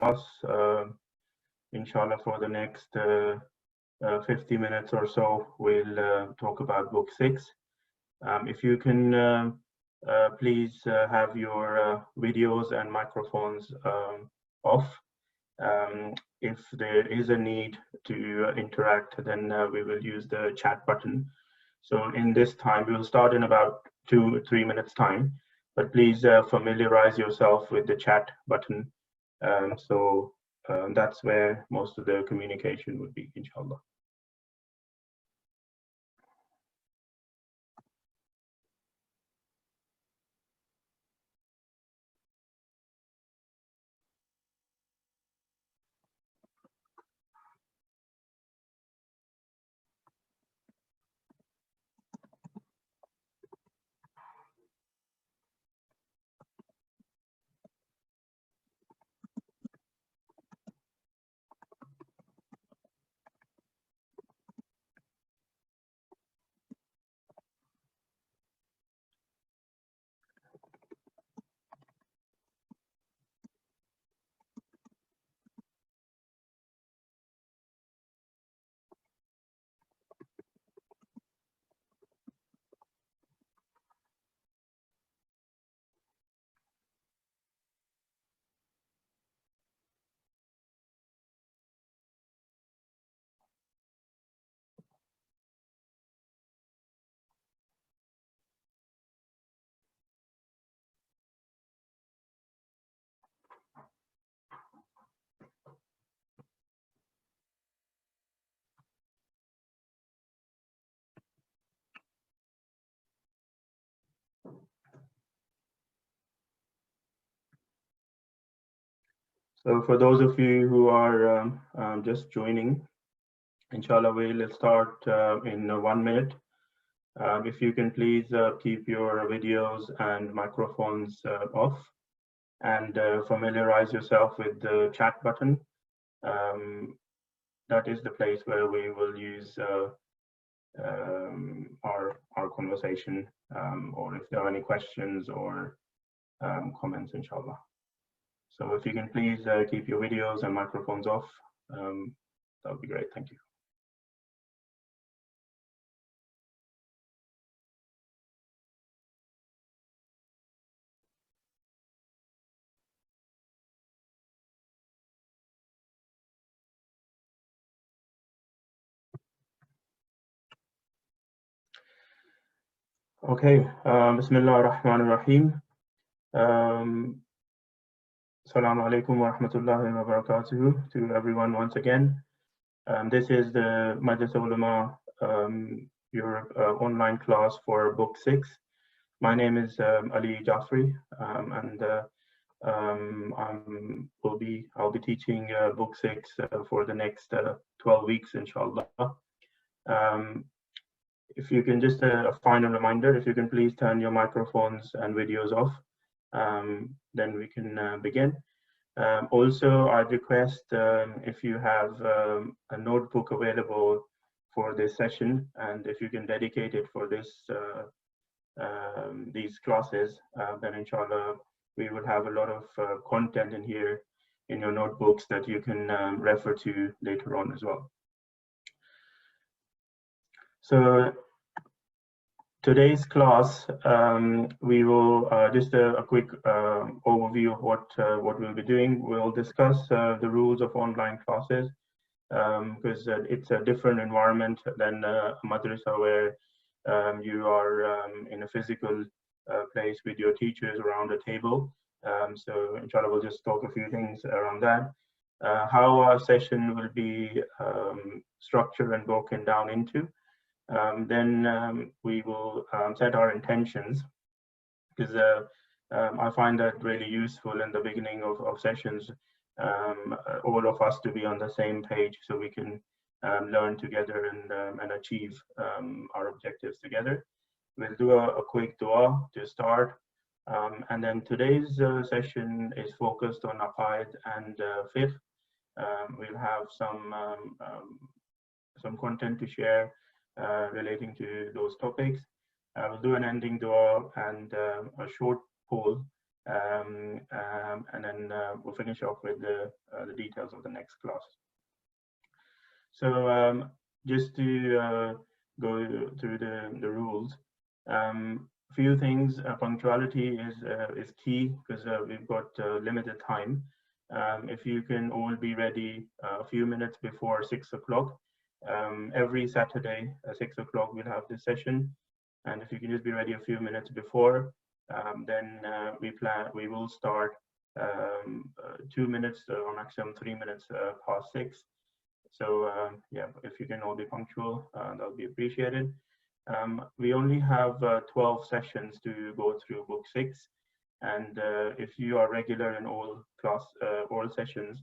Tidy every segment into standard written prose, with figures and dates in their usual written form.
class, inshallah, for the next 50 minutes or so. We'll talk about book 6. If you can please have your videos and microphones off. If there is a need to interact, then we will use the chat button. So in this time, we will start in about 2 or 3 minutes time, but please familiarize yourself with the chat button. That's where most of the communication would be, inshallah. So for those of you who are just joining, inshallah, we'll start in 1 minute. If you can please keep your videos and microphones off, and familiarize yourself with the chat button. That is the place where we will use our conversation, or if there are any questions or comments, inshallah. So if you can please keep your videos and microphones off, that would be great. Thank you. Okay, Bismillah ar-Rahman ar-Rahim. Assalamu alaikum wa rahmatullahi wa barakatuhu to everyone once again. This is the Majlis Ulama Europe online class for book 6. My name is Ali Jaffri, and I'll be teaching book 6 for the next 12 weeks, inshallah. If you can just a final reminder, if you can please turn your microphones and videos off, then we can begin. Also, I'd request if you have a notebook available for this session, and if you can dedicate it for this these classes, then inshallah we will have a lot of content in here in your notebooks that you can refer to later on as well. So today's class, we will just a quick overview of what we'll be doing. We'll discuss the rules of online classes, because it's a different environment than a madrasa where you are in a physical place with your teachers around a table. So inshallah, we'll just talk a few things around that. How our session will be structured and broken down into. Then we will set our intentions, because I find that really useful in the beginning of sessions, all of us to be on the same page so we can learn together and achieve our objectives together. We'll do a quick dua to start, and then today's session is focused on AQAID and Fiqh. We'll have some content to share relating to those topics. We'll do an ending dua and a short poll and then we'll finish off with the details of the next class. So just to go through the rules, few things. Punctuality is key because we've got limited time. If you can all be ready a few minutes before 6 o'clock, every Saturday at 6 o'clock we'll have this session, and if you can just be ready a few minutes before, then we will start 2 minutes or maximum 3 minutes past 6. So yeah, if you can all be punctual, that would be appreciated. We only have 12 sessions to go through book 6, and if you are regular in all sessions,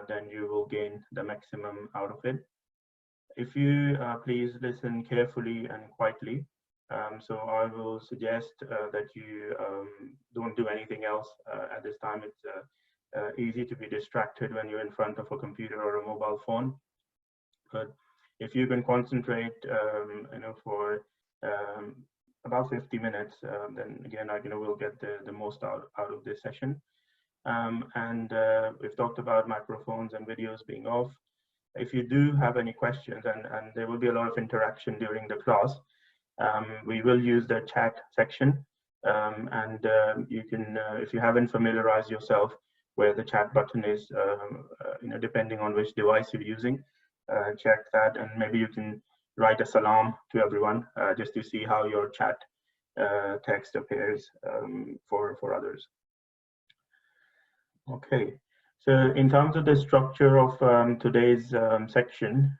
then you will gain the maximum out of it. If you please listen carefully and quietly, so I will suggest that you don't do anything else at this time. It's easy to be distracted when you're in front of a computer or a mobile phone. But if you can concentrate, for about 50 minutes, then again, we'll get the most out of this session. And we've talked about microphones and videos being off. If you do have any questions, and there will be a lot of interaction during the class, we will use the chat section, and you can, if you haven't familiarized yourself where the chat button is, depending on which device you're using, check that, and maybe you can write a salam to everyone just to see how your chat text appears for others. Okay, so in terms of the structure of today's session,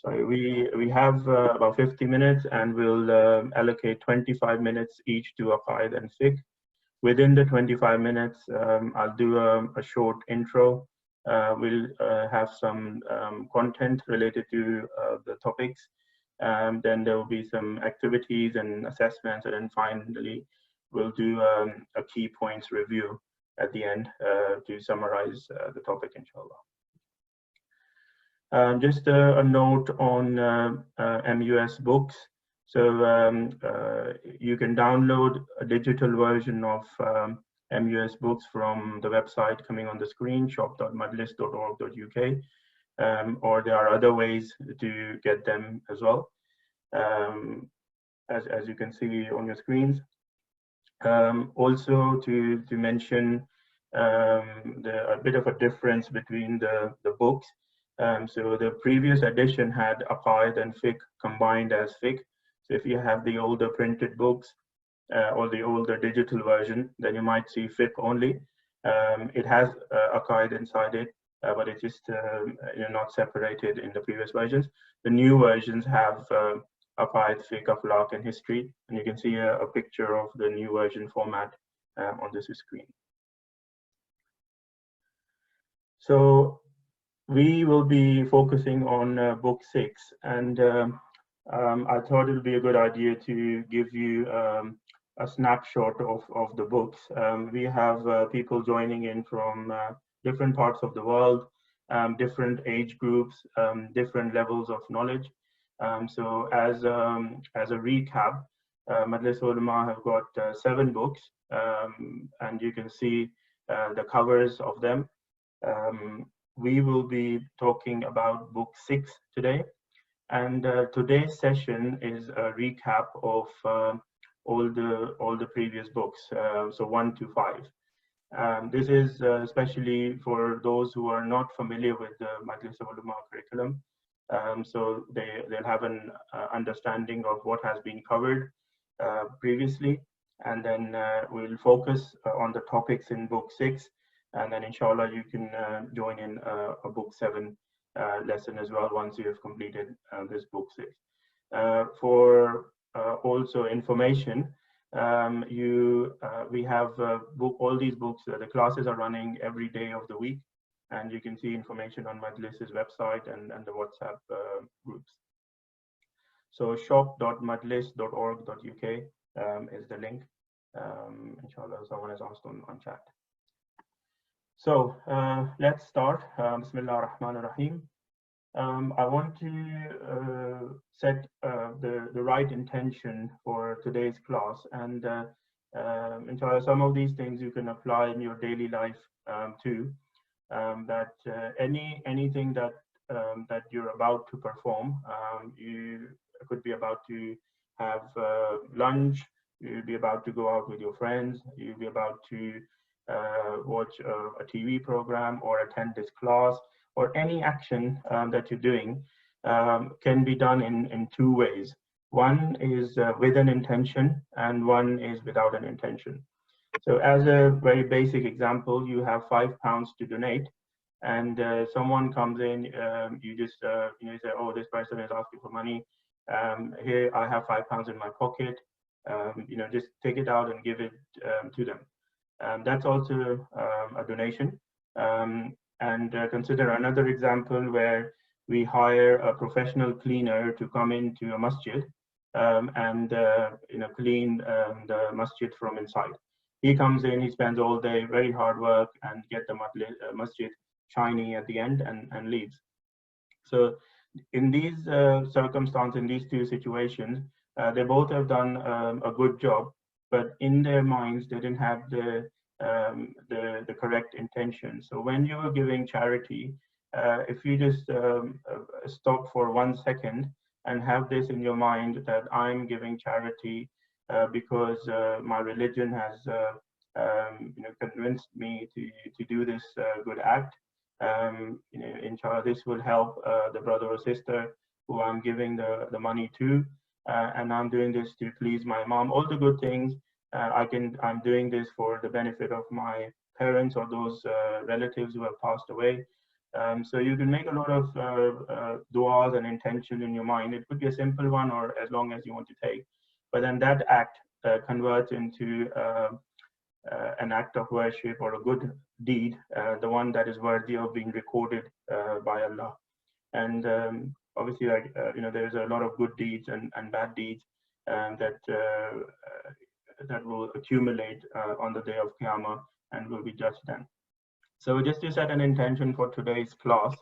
we have about 50 minutes, and we'll allocate 25 minutes each to AQAID and Fiqh. Within the 25 minutes, I'll do a short intro. We'll have some content related to the topics. Then there will be some activities and assessments, and then finally we'll do a key points review at the end to summarize the topic, inshallah. Just a note on MUS books. So you can download a digital version of MUS books from the website coming on the screen, shop.majlis.org.uk, or there are other ways to get them as well, as you can see on your screens. Also to mention a bit of a difference between the books. So the previous edition had AQAID and Fiqh combined as Fiqh. So if you have the older printed books or the older digital version, then you might see Fiqh only. It has AQAID inside it, but it's just not separated in the previous versions. The new versions have AQAID, Fiqh, Akhlaq, and History, and you can see a picture of the new version format on this screen. So we will be focusing on book 6, and I thought it would be a good idea to give you a snapshot of the books. We have people joining in from different parts of the world, different age groups, different levels of knowledge. So as a recap, Majlis Ulama have got 7 books, and you can see the covers of them. We will be talking about book 6 today, and today's session is a recap of all the previous books, so 1 to 5. This is especially for those who are not familiar with the Majlis Ulama curriculum, so they'll have an understanding of what has been covered previously, and then we'll focus on the topics in book 6. And then inshallah you can join in a book 7 lesson as well once you have completed this book 6. For also information, we have all these books. The classes are running every day of the week, and you can see information on Majlis's website and the WhatsApp groups. So shop.majlis.org.uk is the link. Inshallah, someone has asked on chat. So let's start. Bismillah ar-Rahman ar-Rahim. I want to set the right intention for today's class, and Inshallah, some of these things you can apply in your daily life too. That anything that that you're about to perform, you could be about to have lunch, you'll be about to go out with your friends, you'll be about to watch a TV program or attend this class, or any action that you're doing can be done in two ways. One is with an intention, and one is without an intention. So as a very basic example, you have £5 to donate, and someone comes in, you just say, oh, this person is asking for money. Here I have £5 in my pocket. Just take it out and give it to them. That's also a donation. And consider another example where we hire a professional cleaner to come into a masjid and clean the masjid from inside. He comes in, he spends all day, very hard work, and get the masjid shiny at the end and leaves. So in these circumstances, in these two situations, they both have done a good job, but in their minds, they didn't have the correct intention. So when you are giving charity, if you just stop for 1 second and have this in your mind that I'm giving charity because my religion has convinced me to do this good act. Inshallah, this will help the brother or sister who I'm giving the money to, and I'm doing this to please my mom. All the good things. I'm doing this for the benefit of my parents or those relatives who have passed away. So you can make a lot of du'as and intention in your mind. It could be a simple one, or as long as you want to take. But then that act converts into an act of worship or a good deed, the one that is worthy of being recorded by Allah. And obviously, there's a lot of good deeds and bad deeds that will accumulate on the day of Qiyamah and will be judged then. So just to set an intention for today's class,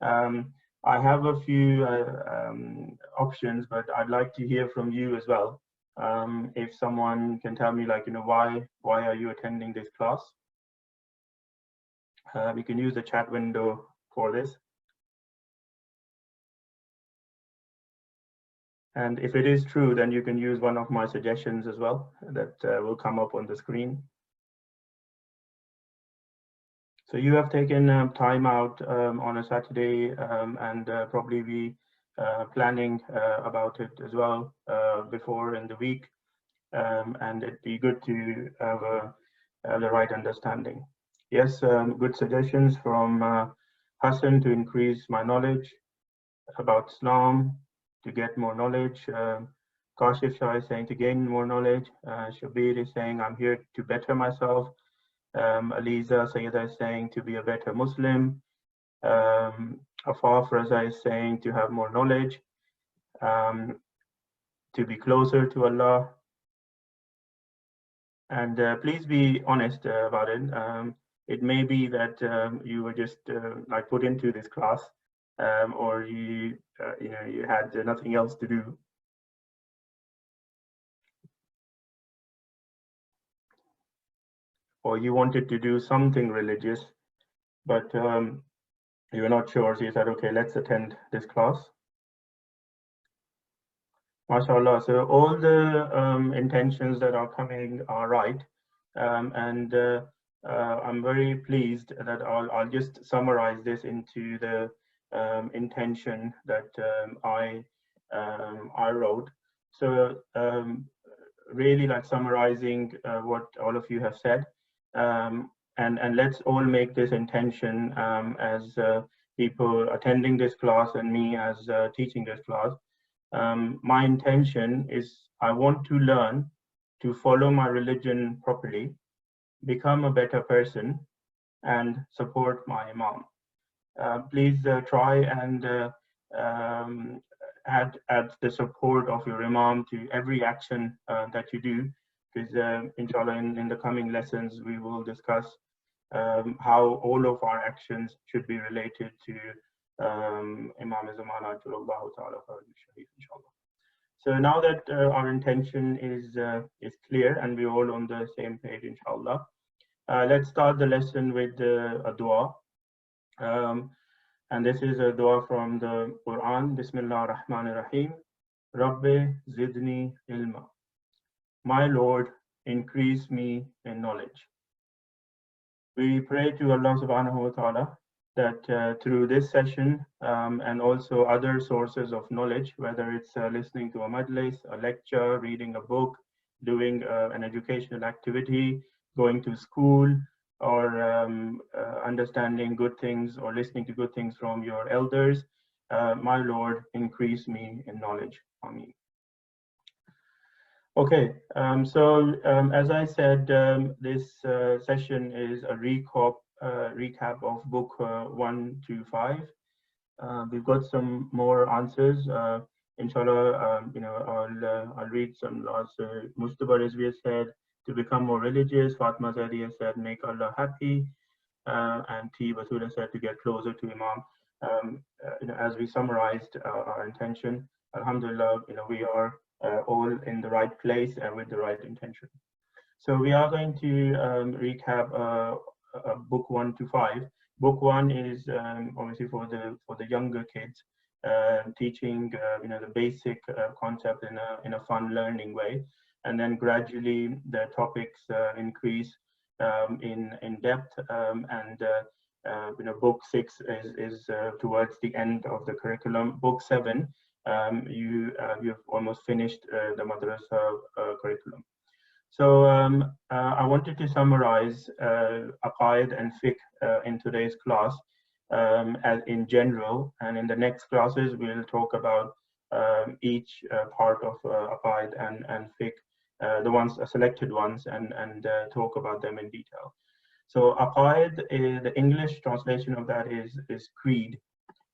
I have a few options, but I'd like to hear from you as well. If someone can tell me, why are you attending this class? We can use the chat window for this. And if it is true, then you can use one of my suggestions as well that will come up on the screen. So you have taken time out on a Saturday and probably be planning about it as well before in the week. And it'd be good to have the right understanding. Yes, good suggestions from Hassan to increase my knowledge about Islam, to get more knowledge. Kashif Shah is saying to gain more knowledge. Shabir is saying I'm here to better myself. Aliza Sayyida is saying to be a better Muslim. Afaf Raza is saying to have more knowledge, to be closer to Allah. And please be honest about it. It may be that you were just put into this class, or you had nothing else to do. Or you wanted to do something religious, but you were not sure, so you said, okay, let's attend this class. MashaAllah, so all the intentions that are coming are right, and I'm very pleased that I'll just summarize this into the intention that I wrote. So really summarizing what all of you have said, and let's all make this intention as people attending this class and me as teaching this class. My intention is I want to learn to follow my religion properly, become a better person, and support my Imam. Please try and add the support of your Imam to every action that you do, because inshallah in the coming lessons we will discuss how all of our actions should be related to Imam Zaman Ajjallahu Ta'ala Sharif, inshallah. So now that our intention is clear and we're all on the same page, inshallah, let's start the lesson with a dua. Um, and this is a dua from the Quran. Bismillah ar-Rahman ar-Rahim. Rabbi zidni ilma. My Lord, increase me in knowledge. We pray to Allah subhanahu wa ta'ala that through this session and also other sources of knowledge, whether it's listening to a majlis, a lecture, reading a book, doing an educational activity, going to school, or understanding good things or listening to good things from your elders, my Lord, increase me in knowledge. Ameen. Okay, as I said, this session is a recap of book 1 to 5. We've got some more answers. Inshallah, I'll read some last. Mustafa Rizvi said, to become more religious. Fatma Zadia said, make Allah happy. And T. Basula said, to get closer to Imam. As we summarized our intention, Alhamdulillah, we are all in the right place and with the right intention. So we are going to recap book 1 to 5. Book 1 is obviously for the younger kids, teaching the basic concept in a fun learning way, and then gradually the topics increase in depth, and book 6 is towards the end of the curriculum. Book 7, you've almost finished the madrasa curriculum. So I wanted to summarize AQAID and Fiqh in today's class as in general, and in the next classes we'll talk about each part of AQAID and Fiqh, the ones selected ones, and talk about them in detail. So AQAID, the English translation of that is creed.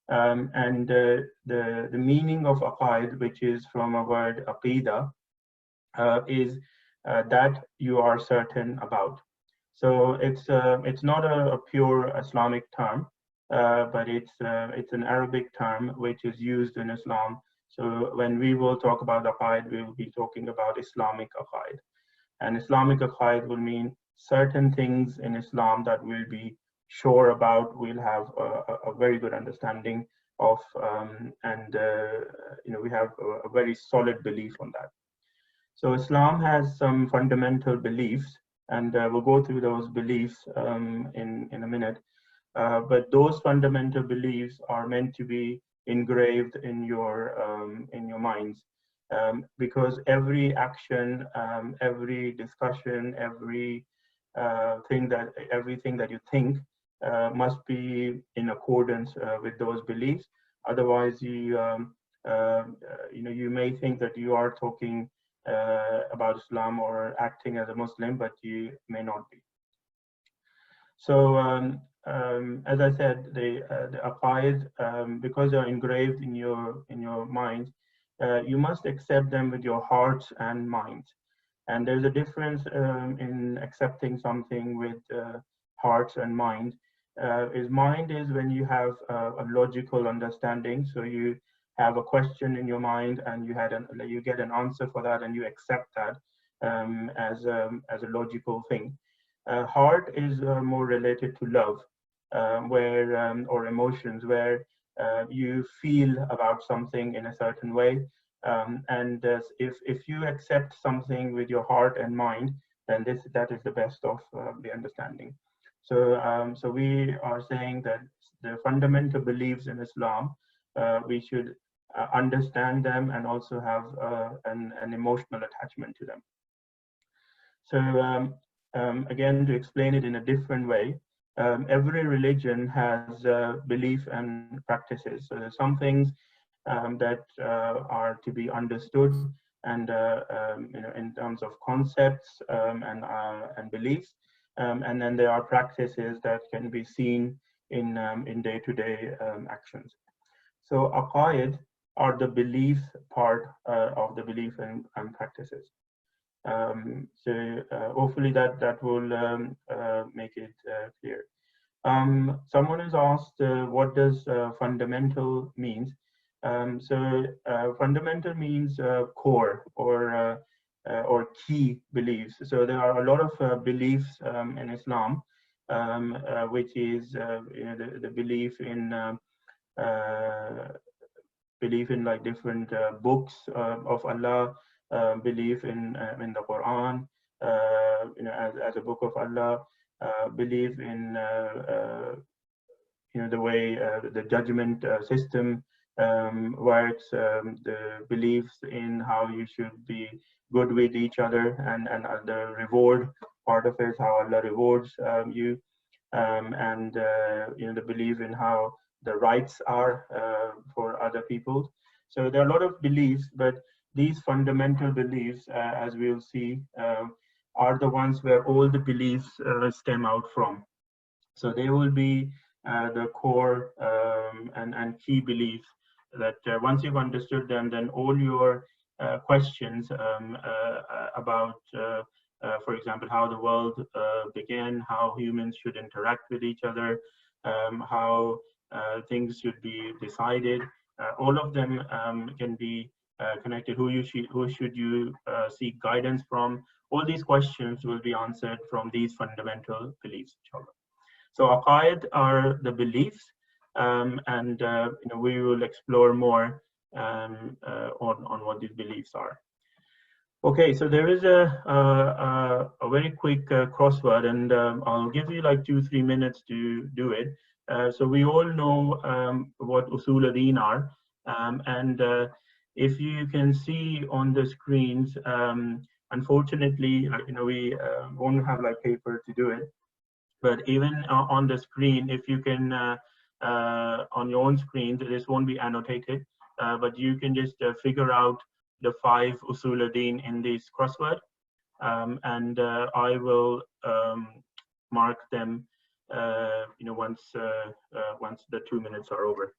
And the meaning of AQAID, which is from a word aqidah, is that you are certain about. So it's not a pure Islamic term, but it's an Arabic term which is used in Islam. So when we will talk about AQAID, we will be talking about Islamic AQAID. And Islamic AQAID will mean certain things in Islam that we'll be sure about, we'll have a very good understanding of, and we have a very solid belief on that. So Islam has some fundamental beliefs, and we'll go through those beliefs in a minute. But those fundamental beliefs are meant to be engraved in your minds, because every action, every discussion, everything that you think must be in accordance with those beliefs. Otherwise, you may think that you are talking about Islam or acting as a Muslim, but you may not be. So, as I said, the AQAID, because they're engraved in your mind, you must accept them with your hearts and minds. And there's a difference in accepting something with hearts and mind. Mind is when you have a logical understanding. So you have a question in your mind and you get an answer for that and you accept that as a logical thing. Heart is more related to love, or emotions, where you feel about something in a certain way. And if you accept something with your heart and mind, then that is the best of the understanding. So we are saying that the fundamental beliefs in Islam, we should understand them and also have an emotional attachment to them. So again, to explain it in a different way, every religion has belief and practices. So there's some things that are to be understood, and in terms of concepts and beliefs, and then there are practices that can be seen in day-to-day actions. So AQAID are the belief part of the belief and practices. So hopefully that will make it clear. Someone has asked, what does fundamental means? Fundamental means core or key beliefs. So there are a lot of beliefs in Islam, which is the uh, belief in like different books of Allah, belief in the Quran, as a book of Allah, belief in the way the judgment system works, the beliefs in how you should be good with each other, and the reward part of it, how Allah rewards you, and the belief in how the rights are for other people. So there are a lot of beliefs, but these fundamental beliefs, as we'll see, are the ones where all the beliefs stem out from. So they will be the core and key beliefs that once you've understood them, then all your questions about, for example, how the world began, how humans should interact with each other, how things should be decided, all of them can be connected. Who should you seek guidance from? All these questions will be answered from these fundamental beliefs, inshallah. So AQAID are the beliefs, and we will explore more on what these beliefs are. Okay, so there is a very quick crossword, and I'll give you like 2-3 minutes to do it. So we all know what Usool-e-Deen are, and if you can see on the screens, unfortunately, we won't have like paper to do it. But even on the screen, if you can, on your own screen, this won't be annotated, but you can just figure out the 5 Usool-e-Deen in this crossword, and I will mark them, once the 2 minutes are over.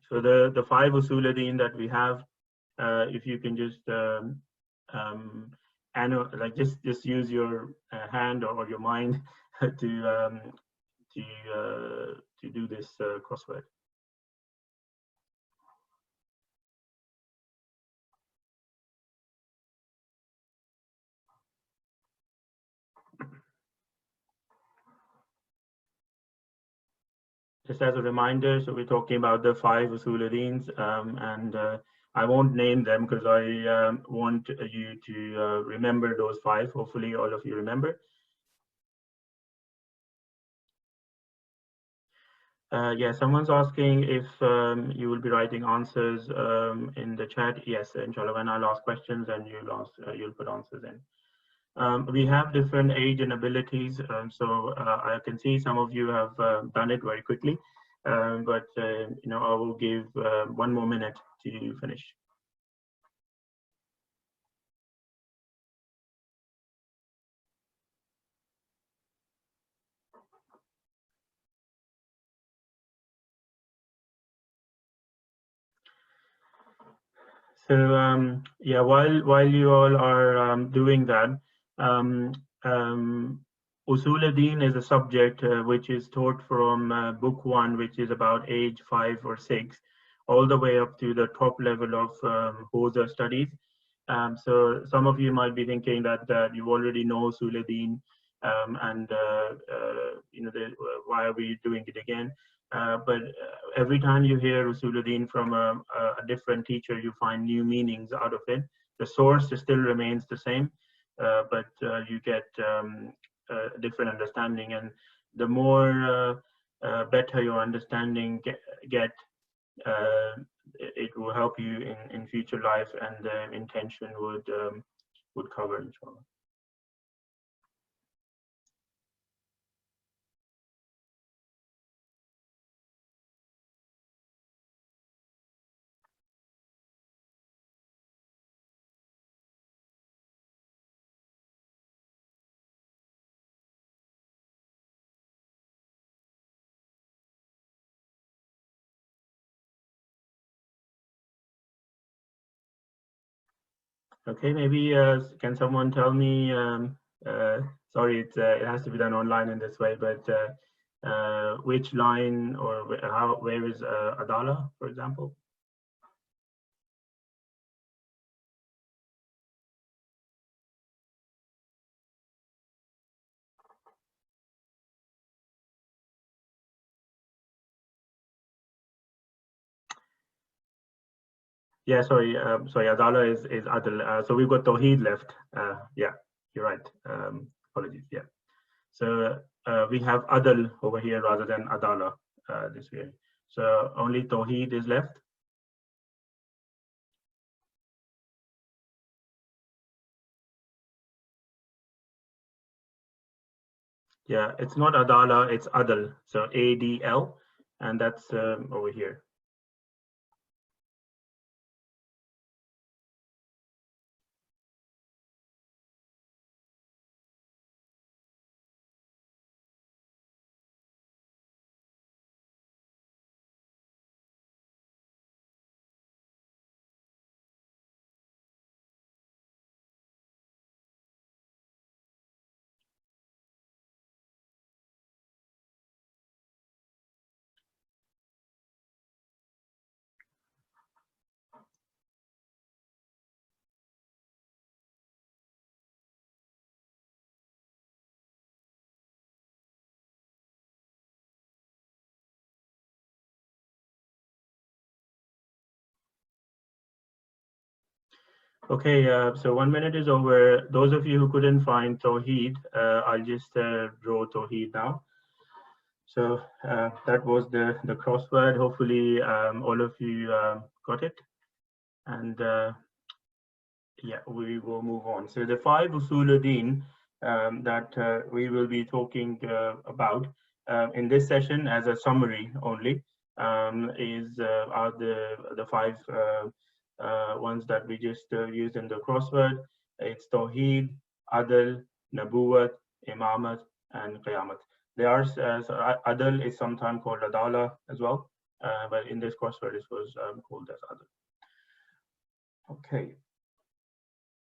So the 5 Usool-e-Deen that we have, if you can just just use your hand or your mind to do this crossword. Just as a reminder, so we're talking about the 5 Usool-e-Deens, and I won't name them because I want you to remember those 5. Hopefully all of you remember. Yeah, someone's asking if you will be writing answers in the chat. Yes, inshallah, when I'll ask questions and you'll put answers in. We have different age and abilities, so I can see some of you have done it very quickly, but I will give 1 more minute to finish. So yeah, while you all are doing that, Usool-e-Deen is a subject which is taught from book 1, which is about age 5 or 6, all the way up to the top level of Hawza studies. So some of you might be thinking that you already know Usool-e-Deen, and why are we doing it again? But every time you hear Usool-e-Deen from a different teacher, you find new meanings out of it. The source still remains the same, but you get a different understanding, and the more better your understanding get, it will help you in future life, and the intention would cover, inshallah. Okay, maybe can someone tell me? Sorry, it has to be done online in this way, but which line or where is Adala, for example? Yeah, sorry, Adala is Adl. So we've got Tawheed left. Yeah, you're right. Apologies. Yeah. So we have Adl over here rather than Adala this way. So only Tawheed is left. Yeah, it's not Adala, it's Adl. So ADL, and that's over here. Okay, so 1 minute is over. Those of you who couldn't find Tawheed, I'll just draw Tawheed now. So that was the crossword. Hopefully all of you got it. And yeah, we will move on. So the 5 Usool-e-Deen that we will be talking about in this session as a summary only are the 5 ones that we just used in the crossword. It's Tawheed, Adl, Nabuwat, Imamat, and Qiyamat. There are so Adl is sometimes called Adala as well, but in this crossword it was called as Adl. Okay.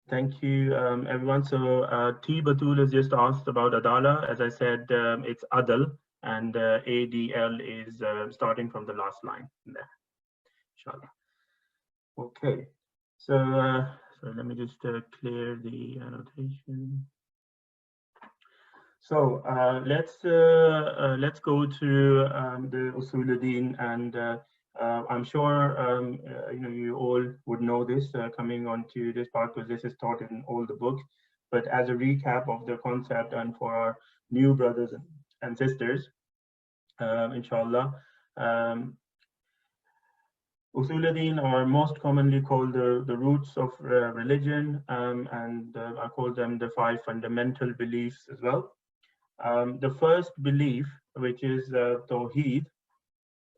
Thank you, everyone. So T. Batul has just asked about Adala. As I said, it's Adal, and ADL is starting from the last line there, inshallah. Okay, so let me just clear the annotation. So let's go to the Usool-e-Deen, and I'm sure you all would know this coming onto this part because this is taught in all the books. But as a recap of the concept and for our new brothers and sisters, inshallah, Usool-e-Deen are most commonly called the roots of religion, and I call them the 5 fundamental beliefs as well. The first belief, which is Tawheed,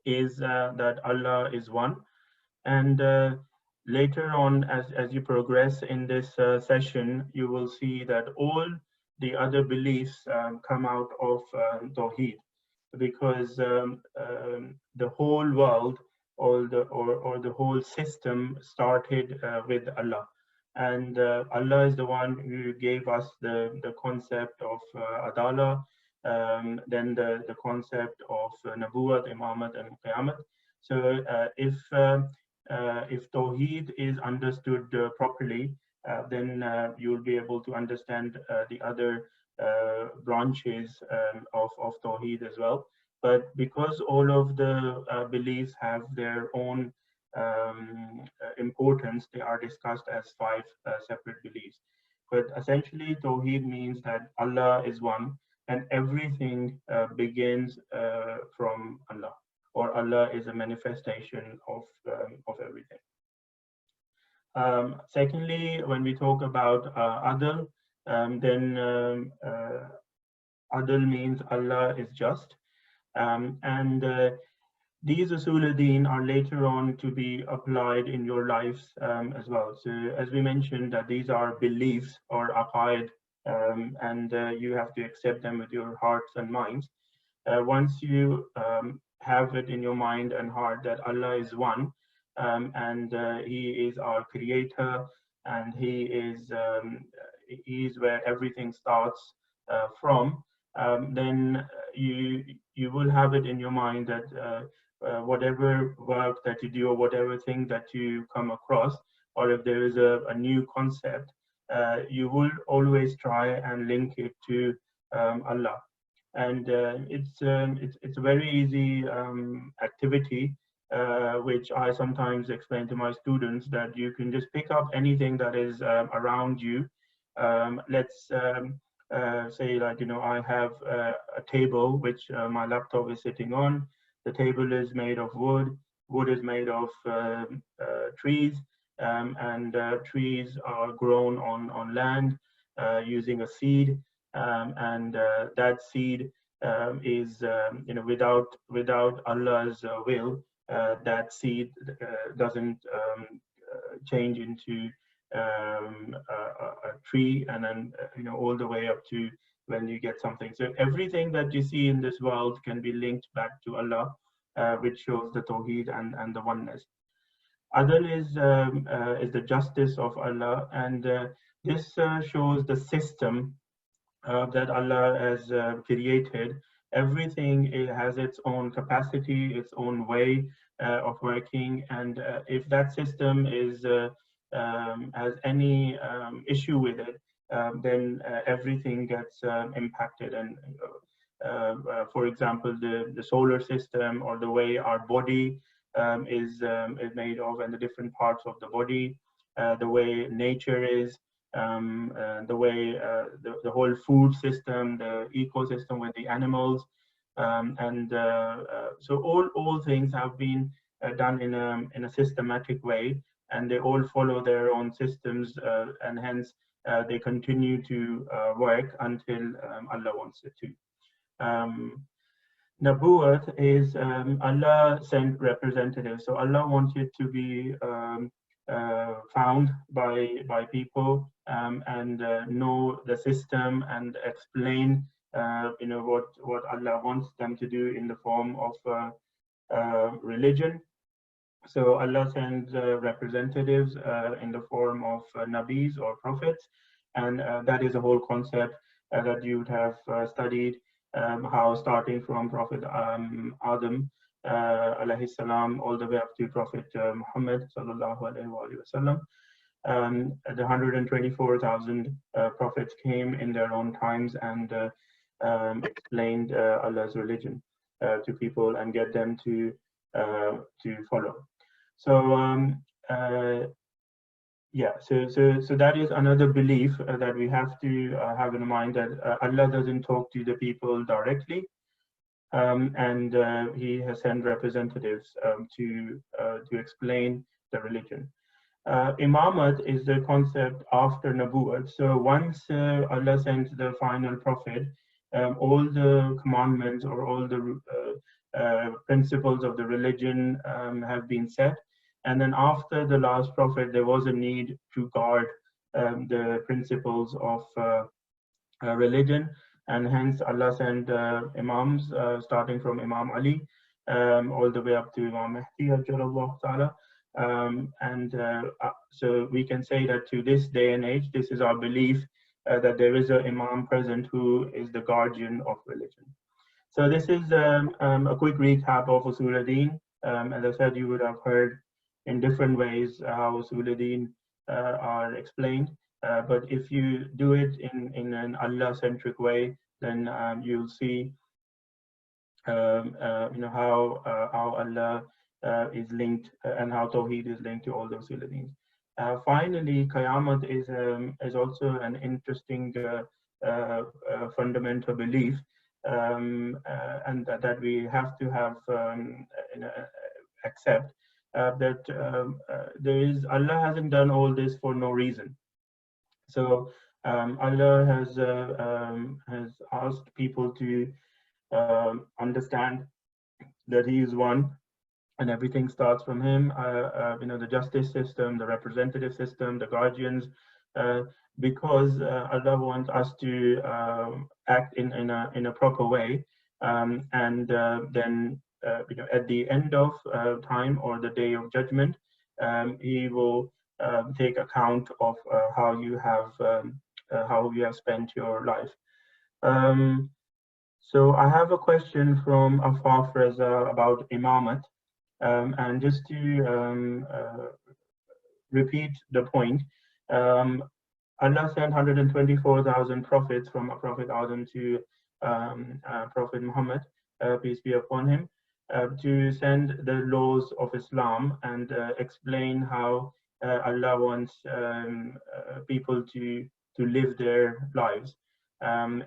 is that Allah is one. And later on, as you progress in this session, you will see that all the other beliefs come out of Tawheed, because the whole world or the whole system started with Allah. And Allah is the one who gave us the concept of Adala, then the concept of Nabuwat, Imamat, and Qiyamat. So if Tawheed is understood properly, then you'll be able to understand the other branches of Tawheed as well. But because all of the beliefs have their own importance, they are discussed as 5 separate beliefs. But essentially, Tawheed means that Allah is one, and everything begins from Allah, or Allah is a manifestation of everything. Secondly, when we talk about Adl, then Adl means Allah is just. And these Usool-e-Deen are later on to be applied in your lives as well. So as we mentioned, that these are beliefs or AQAID, and you have to accept them with your hearts and minds. Once you have it in your mind and heart that Allah is one, and He is our creator, and He is where everything starts from, then you will have it in your mind that whatever work that you do or whatever thing that you come across, or if there is a new concept, you will always try and link it to Allah. And it's a very easy activity, which I sometimes explain to my students, that you can just pick up anything that is around you. Let's say, like, I have a table which my laptop is sitting on. The table is made of wood. Wood is made of trees, and trees are grown on land using a seed, and that seed is, without Allah's will, that seed doesn't change into a tree, and then all the way up to when you get something. So everything that you see in this world can be linked back to Allah, which shows the Tawheed and the oneness. Adl is the justice of Allah, and this shows the system that Allah has created. Everything, it has its own capacity, its own way of working, and if that system has any issue with it, then everything gets impacted. And for example, the solar system, or the way our body is made of, and the different parts of the body, the way nature is, the way the whole food system, the ecosystem with the animals, and so all things have been done in a systematic way, and they all follow their own systems, and hence they continue to work until Allah wants it to. Nabuwat is Allah sent representatives. So Allah wanted to be found by people, and know the system, and explain what Allah wants them to do in the form of religion. So Allah sends representatives in the form of nabis or prophets, and that is a whole concept that you would have studied, how starting from Prophet Adam alayhi salam all the way up to Prophet Muhammad sallallahu alaihi wasallam. The 124,000 prophets came in their own times and explained Allah's religion to people and get them to follow. So so that is another belief that we have to have in mind, that Allah doesn't talk to the people directly, and He has sent representatives to explain the religion. Imamat is the concept after Nabuwat. So once Allah sends the final prophet, all the commandments, or all the principles of the religion have been set. And then after the last prophet, there was a need to guard the principles of religion, and hence Allah sent imams, starting from Imam Ali all the way up to Imam Mahdi ajjallahu ta'ala. And so we can say that to this day and age, this is our belief, that there is an imam present who is the guardian of religion. So this is a quick recap of Usool-e-Deen. As I said, you would have heard in different ways how Usool-e-Deen are explained. But if you do it in an Allah-centric way, then you'll see how Allah is linked, and how Tawheed is linked to all those Usool-e-Deen. Finally, Qayamat is also an interesting fundamental belief, and that we have to have accept, that Allah hasn't done all this for no reason. So Allah has asked people to understand that He is one, and everything starts from Him. The justice system, the representative system, the guardians, because Allah wants us to act in a proper way, and then at the end of time, or the day of judgment, He will take account of how you have spent your life. So I have a question from Afaf Reza about Imamat. And just to repeat the point, Allah sent 124,000 prophets from Prophet Adam to Prophet Muhammad, peace be upon him, to send the laws of Islam and explain how Allah wants people to live their lives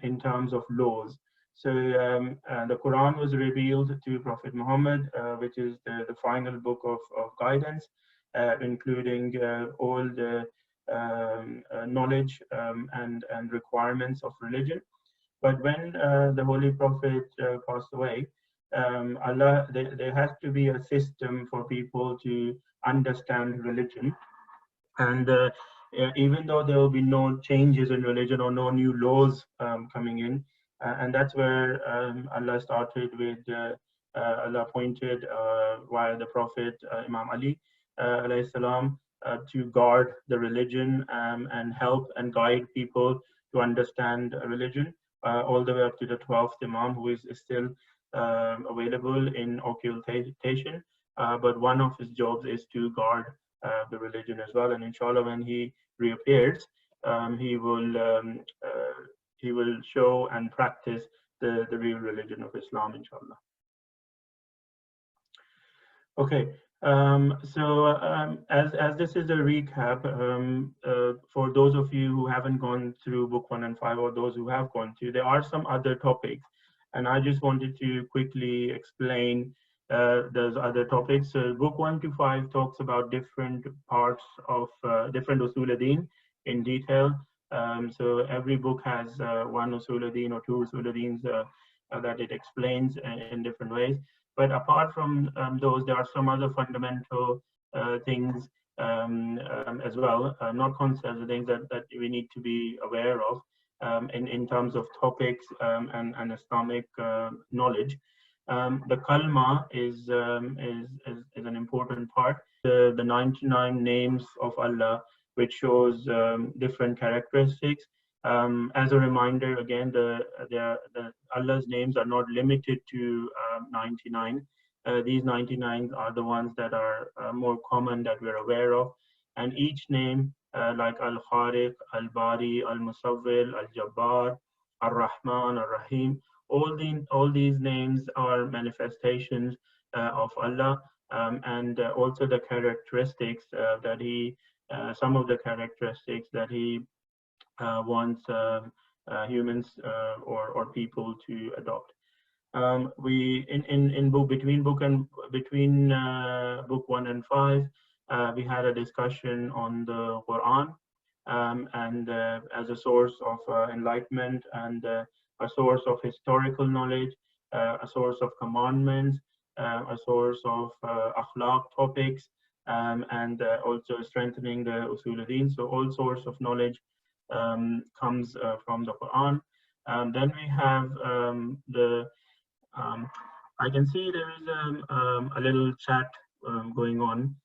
in terms of laws. So the Quran was revealed to Prophet Muhammad, which is the final book of guidance, including all the knowledge and requirements of religion. But when the Holy Prophet passed away, there has to be a system for people to understand religion. And even though there will be no changes in religion or no new laws coming in, and that's where Allah started with, Allah appointed via the Prophet Imam Ali alayhi salam, to guard the religion and help and guide people to understand religion, all the way up to the 12th Imam, who is still available in occultation. But one of his jobs is to guard the religion as well. And inshallah, when he reappears, he will show and practice the real religion of Islam, inshallah. Okay, as this is a recap, for those of you who haven't gone through book 1 and 5, or those who have gone through, there are some other topics, and I just wanted to quickly explain those other topics. So book 1 to 5 talks about different parts of different Usool-e-Deen in detail. So every book has one Usool-e-Deen or two Usool-e-Deens that it explains in different ways. But apart from those, there are some other fundamental things as well, not concepts, things that we need to be aware of in terms of topics and Islamic knowledge. The kalma is an important part. The 99 names of Allah, which shows different characteristics. As a reminder, again, the Allah's names are not limited to 99. These 99 are the ones that are more common that we're aware of, and each name, like Al-Khaliq, Al-Bari, Al-Musawwir, Al-Jabbar, Ar-Rahman, Ar-Rahim, all these names are manifestations of Allah, and also the characteristics that He, some of the characteristics that He wants humans or people to adopt. We in book between book 1 and 5, we had a discussion on the Quran and as a source of enlightenment and a source of historical knowledge, a source of commandments, a source of akhlaq topics, and also strengthening the Usool-e-Deen. So all source of knowledge comes from the Quran. Then we have I can see there is a little chat going on.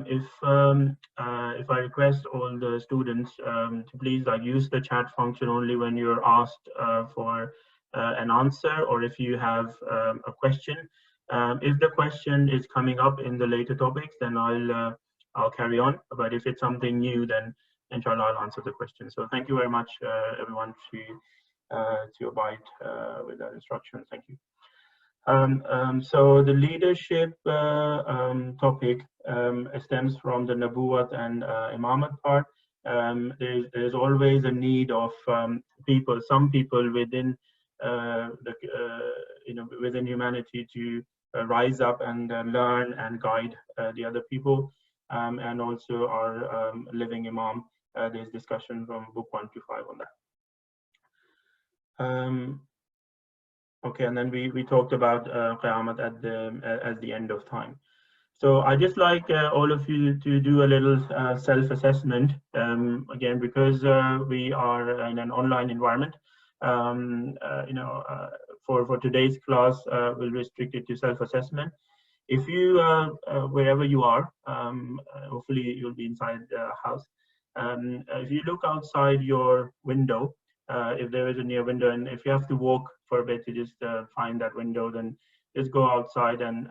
If I request all the students to please use the chat function only when you're asked for an answer, or if you have a question. If the question is coming up in the later topics, then I'll carry on. But if it's something new, then inshallah I'll answer the question. So thank you very much, everyone, to abide with that instruction. Thank you. So the leadership topic stems from the Nabuwat and Imamat part. There's always a need of people, some people within within humanity to rise up and learn and guide the other people, and also our living Imam. There's discussion from book 1 to 5 on that. Okay, and then we talked about Qiyamah at the end of time. So I just like all of you to do a little self-assessment, again, because we are in an online environment. For today's class, we'll restrict it to self-assessment. If you, wherever you are, hopefully you'll be inside the house. If you look outside your window, if there is a near window, and if you have to walk for a bit to just find that window, then just go outside and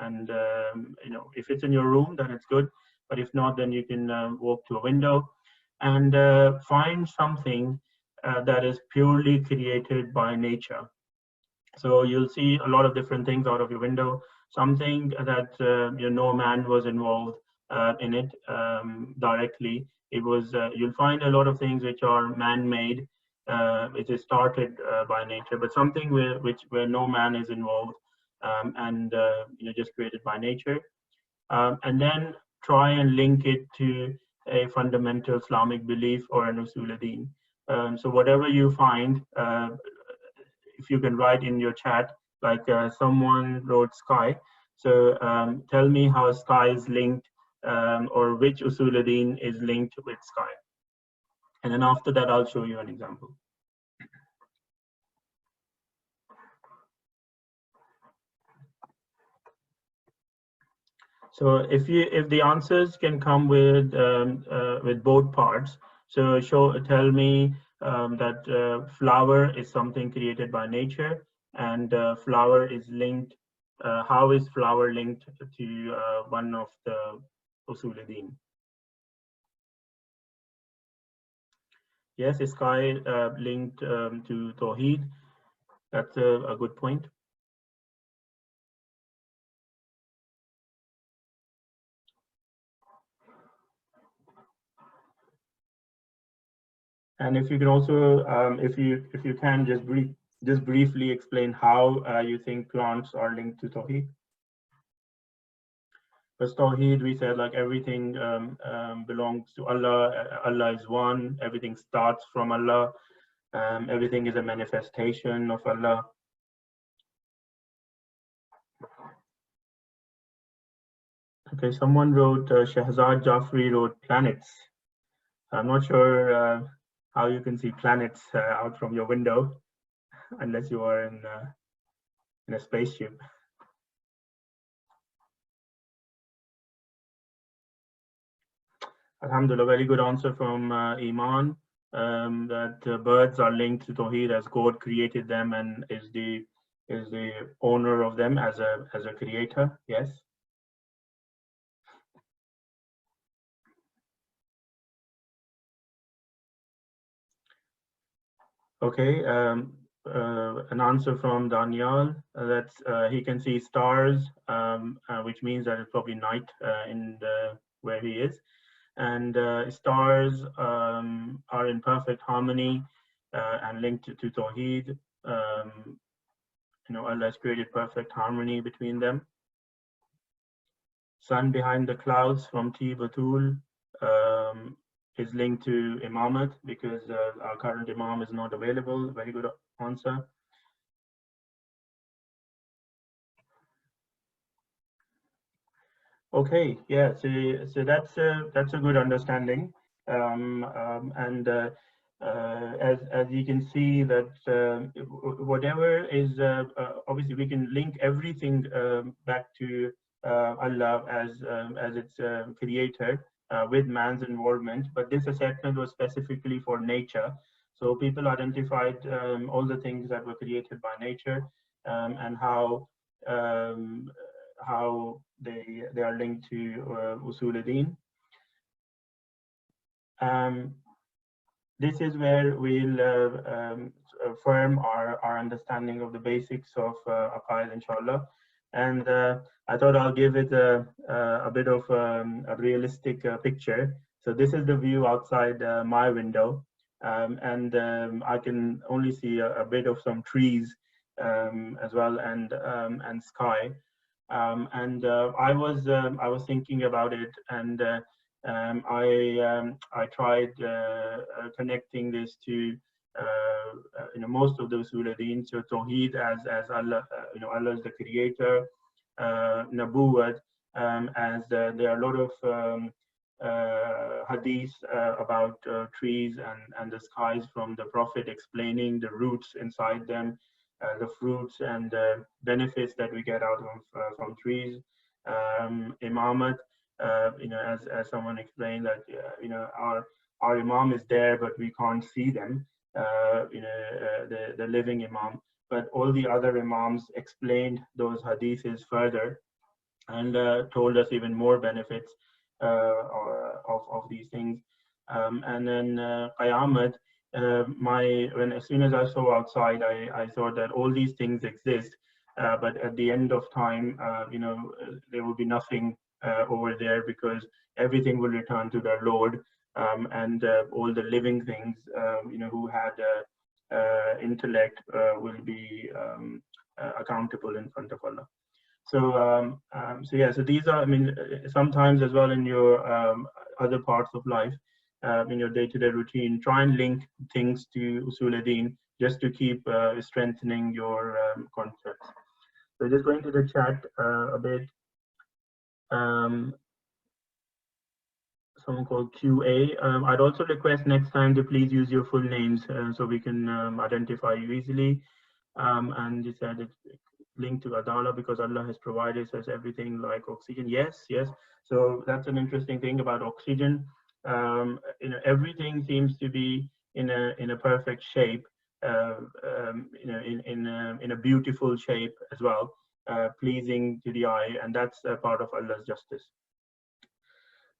if it's in your room, then it's good. But if not, then you can walk to a window and find something that is purely created by nature. So you'll see a lot of different things out of your window, something that no man was involved in it directly. It was you'll find a lot of things which are man-made, which is started by nature, but something where no man is involved, and just created by nature, and then try and link it to a fundamental Islamic belief or an Usool-e-Deen. So whatever you find, if you can write in your chat, like someone wrote sky. So tell me how sky is linked, or which Usool-e-Deen is linked with sky. And then after that, I'll show you an example. So if the answers can come with both parts, so tell me that flower is something created by nature, and flower is linked. How is flower linked to one of the Usool-e-Deen? Yes, is sky linked to Tawheed? That's a good point. And if you can also, if you can just briefly explain how you think plants are linked to Tawheed. Because Tawheed, we said like everything belongs to Allah. Allah is one. Everything starts from Allah. Everything is a manifestation of Allah. Okay, someone wrote, Shahzad Jaffri wrote planets. I'm not sure how you can see planets out from your window, unless you are in a spaceship. Alhamdulillah, very good answer from Iman, that birds are linked to Tawheed as God created them and is the owner of them as a creator. Yes. Okay, an answer from Daniel that he can see stars, which means that it's probably night in where he is. And stars are in perfect harmony and linked to Tawheed. Allah has created perfect harmony between them. Sun behind the clouds from T. Batul is linked to Imamat because our current Imam is not available. Very good answer. Okay, yeah, so that's a good understanding, and as you can see that whatever is obviously we can link everything back to Allah as its creator with man's involvement, but this assessment was specifically for nature. So people identified all the things that were created by nature, and how they are linked to Usool-e-Deen. This is where we'll affirm our understanding of the basics of AQAID, inshallah. And I thought I'll give it a bit of a realistic picture. So this is the view outside my window, and I can only see a bit of some trees as well, and sky. I was thinking about it, and I tried connecting this to most of the Usool-e-Deen. So Tawheed as Allah, Allah is the creator. Nabuwat, as there are a lot of hadiths about trees and the skies from the Prophet explaining the roots inside them, the fruits and benefits that we get out of from trees. Imamat, as someone explained that our Imam is there, but we can't see them. the living Imam, but all the other Imams explained those hadiths further and told us even more benefits of these things. And then Qayamat, as soon as I saw outside, I thought that all these things exist, but at the end of time, there will be nothing over there, because everything will return to their Lord, and all the living things, who had intellect, will be accountable in front of Allah. So these are, sometimes as well in your other parts of life, in your day-to-day routine, try and link things to Usool-e-Deen just to keep strengthening your concepts. So just going to the chat a bit. Someone called QA. I'd also request next time to please use your full names so we can identify you easily. And you said it's linked to Adala because Allah has provided us everything like oxygen. Yes. So that's an interesting thing about oxygen. Everything seems to be in a perfect shape, in a beautiful shape as well, pleasing to the eye, and that's a part of Allah's justice.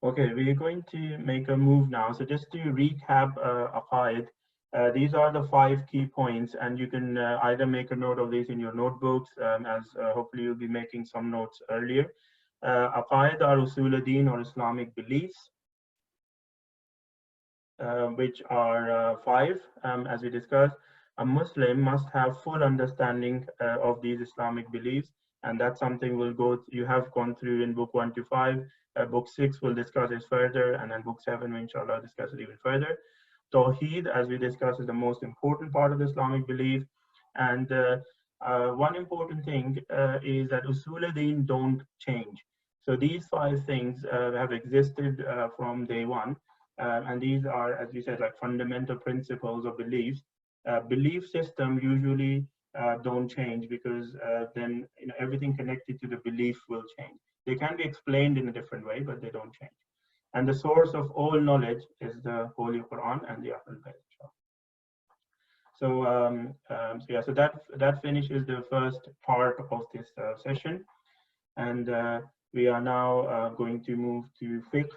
Okay, we're going to make a move now. So just to recap AQAID, these are the 5 key points, and you can either make a note of these in your notebooks, as hopefully you'll be making some notes earlier. AQAID are Usool-e-Deen, or Islamic beliefs, which are 5, as we discussed. A Muslim must have full understanding of these Islamic beliefs, and that's something you have gone through in book 1 to 5. Book 6 will discuss this further, and then book 7 will inshallah discuss it even further. Tawheed, as we discussed, is the most important part of the Islamic belief. And one important thing is that Usool-e-Deen don't change. So these 5 things have existed from day one. And these are, as we said, like fundamental principles of beliefs. Belief system usually don't change, because then everything connected to the belief will change. They can be explained in a different way, but they don't change. And the source of all knowledge is the Holy Quran and the Ahl Bayt. So that finishes the first part of this session, and we are now going to move to fiqh,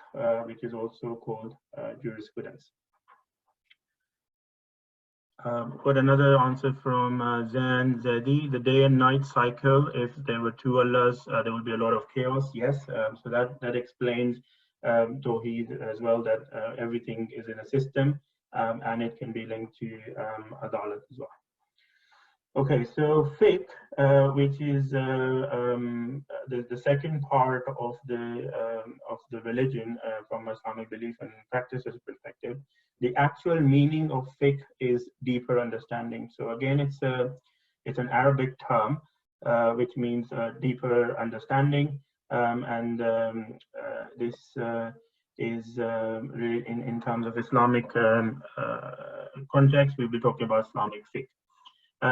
which is also called jurisprudence. Got another answer from Zan Zedi. The day and night cycle, if there were 2 Allahs, there would be a lot of chaos. Yes, so that explains Tawheed as well, that everything is in a system, and it can be linked to Adalat as well. Okay, so fiqh, which is the second part of the religion from Islamic belief and practices perspective. The actual meaning of fiqh is deeper understanding. So again, it's an Arabic term, which means deeper understanding, and this is really in terms of Islamic context, we'll be talking about Islamic fiqh.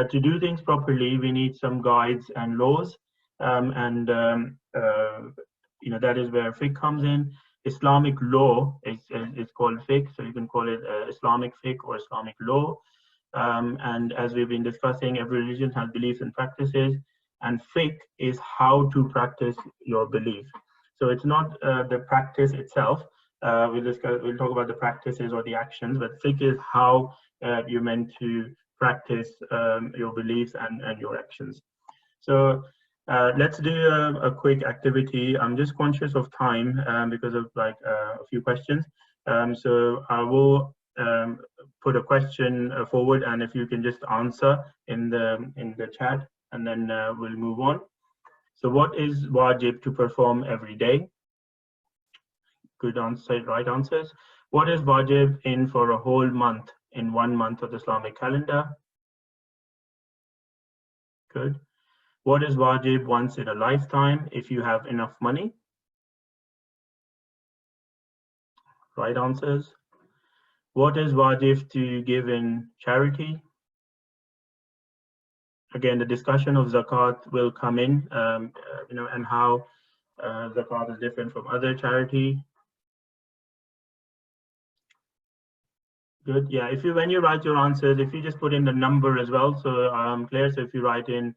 To do things properly, we need some guides and laws, and that is where fiqh comes in. Islamic law is called fiqh, so you can call it Islamic fiqh or Islamic law. And as we've been discussing, every religion has beliefs and practices, and fiqh is how to practice your belief. So it's not the practice itself. We'll talk about the practices or the actions, but fiqh is how you're meant to practice your beliefs and your actions. So let's do a quick activity. I'm just conscious of time because of a few questions. So I will put a question forward, and if you can just answer in the chat, and then we'll move on. So what is wajib to perform every day? Good answer, right answers. What is wajib in for a whole month, in 1 month of the Islamic calendar? Good. What is wajib once in a lifetime if you have enough money? Right answers. What is wajib to give in charity? Again, the discussion of zakat will come in, and how zakat is different from other charity. Good. Yeah. If you, when you write your answers, if you just put in the number as well, so clear. So if you write in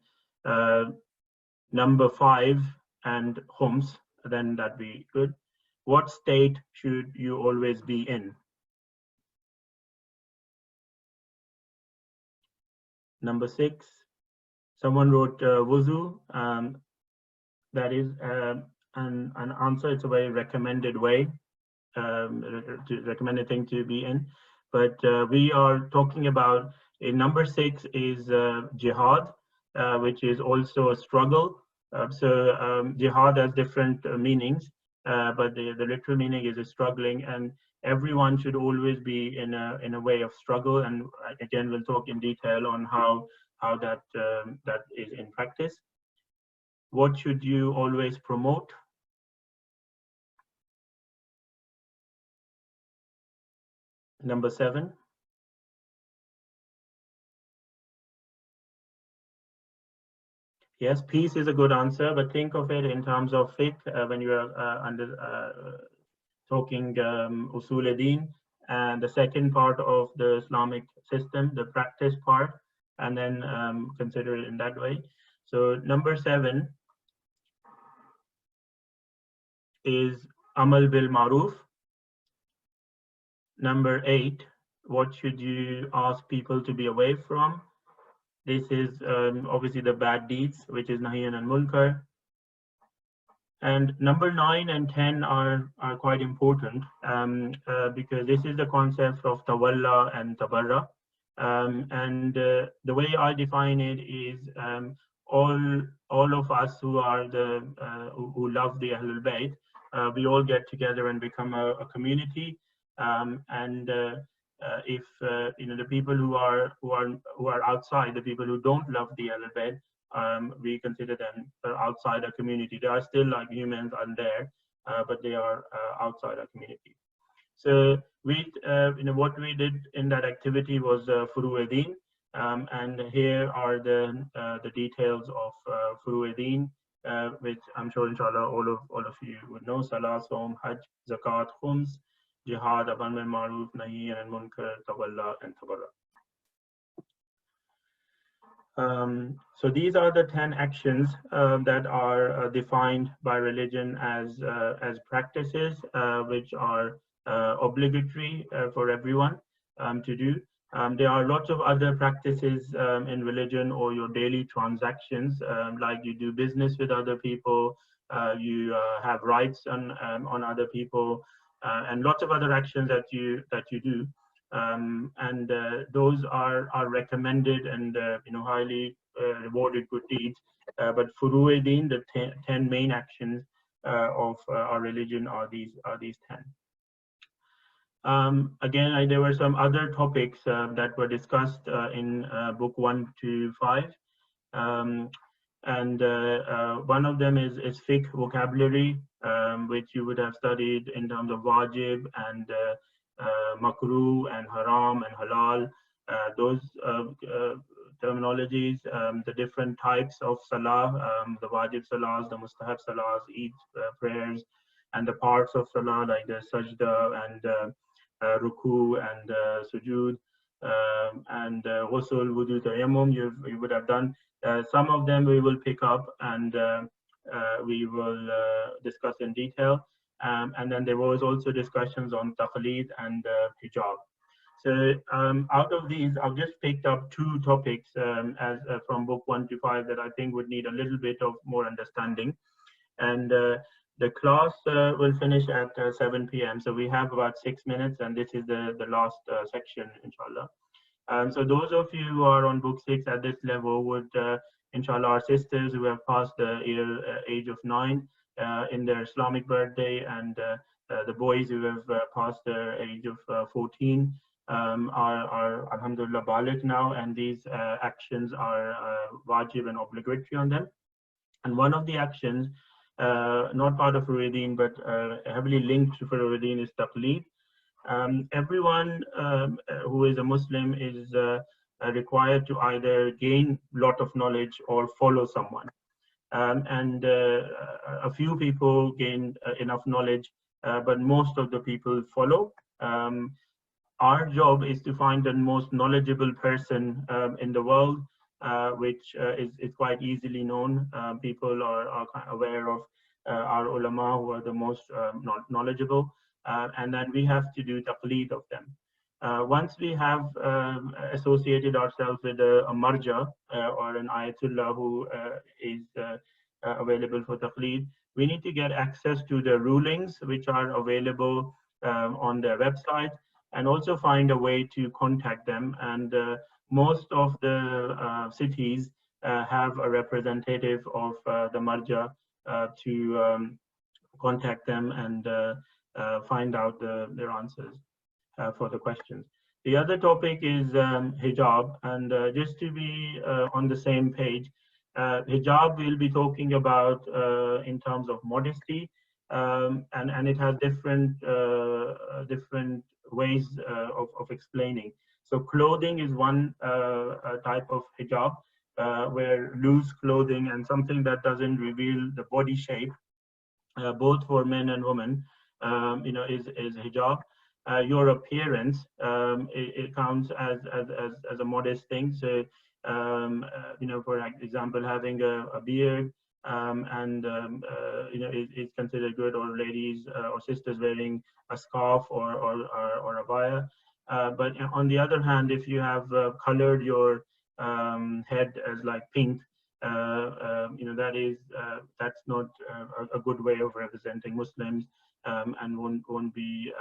number 5 and Homs, then that'd be good. What state should you always be in? Number 6. Someone wrote wuzu. That is an answer. It's a very recommended way, recommended thing to be in. But we are talking about number 6 is jihad, which is also a struggle. Jihad has different meanings, but the literal meaning is a struggling, and everyone should always be in a way of struggle. And again, we'll talk in detail on how that that is in practice. What should you always promote? Number 7. Yes, peace is a good answer, but think of it in terms of fiqh when you are talking Usool-e-Deen, and the second part of the Islamic system, the practice part, and then consider it in that way. So number 7 is Amal bil Maruf. Number 8, what should you ask people to be away from? This is obviously the bad deeds, which is Nahyan and Munkar. And number 9 and 10 are quite important because this is the concept of tawalla and tabarra. The way I define it is all of us who are who love the Ahlul Bayt, we all get together and become a community. If the people who are outside, the people who don't love the Ahlul Bayt, we consider them outside our community. They are still like humans and there, but they are outside our community. So we, what we did in that activity was Furu-e-Deen, and here are the details of Furu-e-Deen, which I'm sure, inshallah, all of you would know: Salah, Som, Hajj, Zakat, Khums, Jihad, Amr bil Ma'ruf, Nahi and Munkar, Tawalla, and Tabarra. So these are the 10 actions that are defined by religion as practices, which are obligatory for everyone to do. There are lots of other practices in religion or your daily transactions, like you do business with other people, you have rights on other people, and lots of other actions that you do. Those are recommended and highly rewarded good deeds. But Furu-e-Deen, the 10 main actions of our religion are these 10. Again, there were some other topics that were discussed in book 1 to 5. One of them is fiqh vocabulary, which you would have studied in terms of wajib and makruh and haram and halal. Those terminologies, the different types of salah, the wajib salahs, the mustahab salahs, Eid prayers, and the parts of salah like the sajda and ruku and sujood, and ghusl, wudu, tayammum, you would have done. Some of them we will pick up and we will discuss in detail. And then there was also discussions on taqleed and hijab. So out of these, I've just picked up 2 topics from book 1 to 5 that I think would need a little bit of more understanding. And the class will finish at 7 p.m. So we have about 6 minutes, and this is the last section, inshallah. So those of you who are on book 6 at this level would, inshallah, our sisters who have passed the age of 9 in their Islamic birthday, and the boys who have passed the age of 14 are alhamdulillah baligh now, and these actions are wajib and obligatory on them. And one of the actions, not part of Furu-e-Deen, but heavily linked to Furu-e-Deen, is taqleed. Everyone who is a Muslim is required to either gain a lot of knowledge or follow someone. A few people gain enough knowledge, but most of the people follow. our job is to find the most knowledgeable person in the world, which is quite easily known. People are kind of aware of our ulama, who are the most knowledgeable, and then we have to do taqleed of them. Once we have associated ourselves with a marja or an ayatullah who is available for taqleed, we need to get access to the rulings which are available on their website, and also find a way to contact them. And most of the cities have a representative of the marja to contact them and find out their answers for the questions. The other topic is hijab, and just to be on the same page, hijab we'll be talking about in terms of modesty, and it has different ways of explaining. So clothing is one type of hijab, where loose clothing and something that doesn't reveal the body shape, both for men and women, is hijab. Your appearance, it counts as a modest thing. So, for example, having a beard and is considered good, or ladies or sisters wearing a scarf or a abaya. But on the other hand, if you have colored your head as like pink, that's not a good way of representing Muslims, and won't be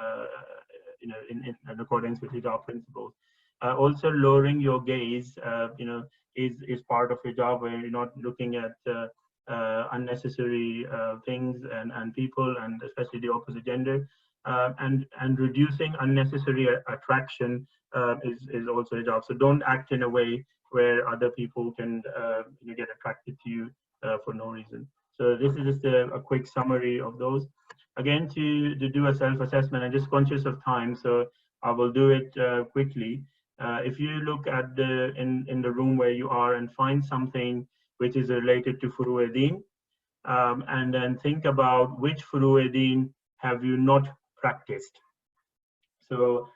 in accordance with hijab principles. Also, lowering your gaze, is part of hijab, where you're not looking at unnecessary things and people, and especially the opposite gender, and reducing unnecessary attraction is also hijab. So don't act in a way where other people can get attracted to you for no reason. So this is just a quick summary of those. Again, to do a self-assessment, I'm just conscious of time, so I will do it quickly. If you look at in the room where you are and find something which is related to Furu'e-Deen, and then think about which Furu'e-Deen have you not practiced. So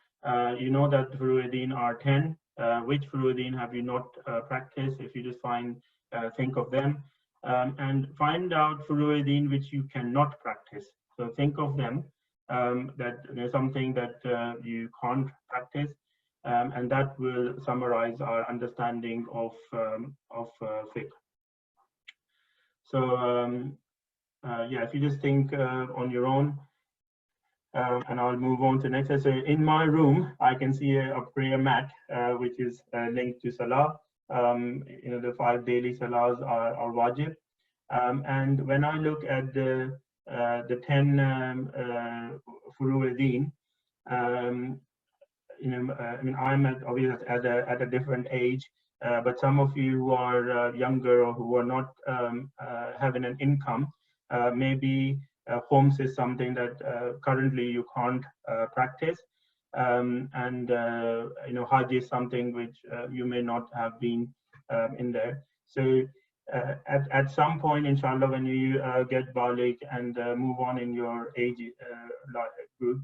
you know that Furu'e-Deen are 10. Which Furu'e-Deen have you not practiced? If you just think of them, and find out Furu'e-Deen which you cannot practice. So think of them, that there's something that you can't practice, and that will summarize our understanding of fiqh. So yeah, if you just think on your own, and I'll move on to next. So in my room, I can see a prayer mat, which is linked to Salah. The 5 daily Salahs are wajib. And when I look at the 10 Furu'e-Deen, I'm obviously at a different age, but some of you who are younger, or who are not having an income, maybe homes is something that currently you can't practice, and Hajj is something which you may not have been in there. So at some point, inshallah, when you get baligh and move on in your age group,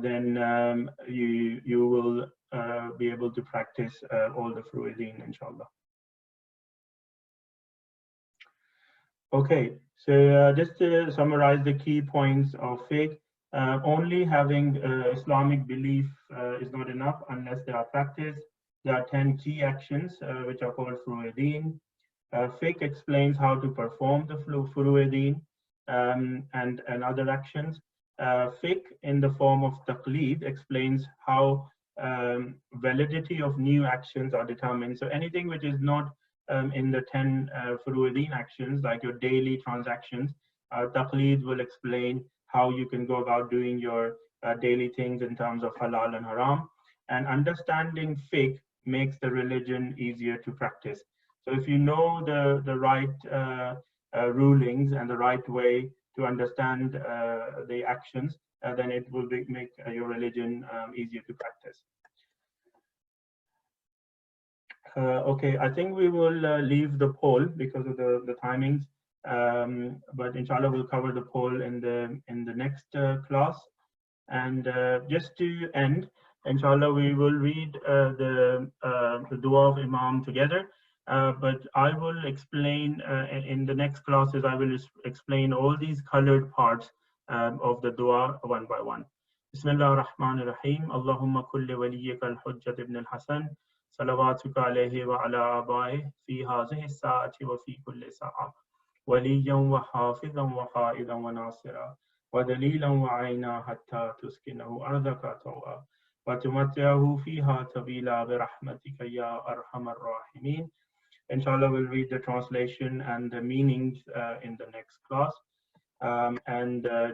then you will be able to practice all the Furu'e-Deen, inshallah. Okay, so just to summarize the key points of fiqh, only having Islamic belief is not enough unless they are practiced. There are 10 key actions which are called Furu'e-Deen. Fiqh explains how to perform the Furu'e-Deen and other actions. Fiqh in the form of taqleed explains how validity of new actions are determined. So anything which is not in the 10 Furu'e-Deen actions, like your daily transactions, taqleed will explain how you can go about doing your daily things in terms of halal and haram. And understanding fiqh makes the religion easier to practice. So if you know the right rulings and the right way to understand the actions, then it will make your religion easier to practice. Okay, I think we will leave the poll because of the timings, but inshallah we'll cover the poll in the next class. And just to end, Inshallah, we will read the dua of Imam together, but I will explain in the next classes, I will explain all these colored parts of the dua one by one. Bismillah ar-Rahman ar-Rahim. Allahumma kulli waliyyika al-Hujjat ibn al-Hasan. صلواتك عليه وعلى آبائه في هذه الساعة وفي كل ساعة وليا وحافظا وقائدا وناصرا ودليلا وعينا حتى تسكنه أرضك طوعا وتمتعه فيها طويلا برحمتك يا أرحم الراحمين. Inshallah, we'll read the translation and the meanings in the next class.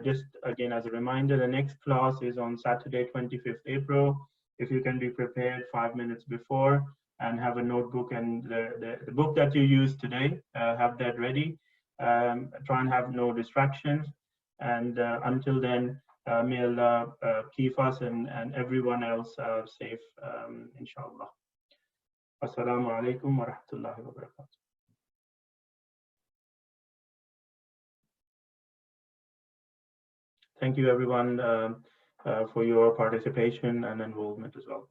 Just again, as a reminder, the next class is on Saturday, 25th April. If you can be prepared 5 minutes before and have a notebook and the book that you use today, have that ready. Try and have no distractions. And until then, may Allah keep us and everyone else safe, inshallah. Assalamu alaikum wa rahmatullahi wa barakatuh. Thank you, everyone, for your participation and involvement as well.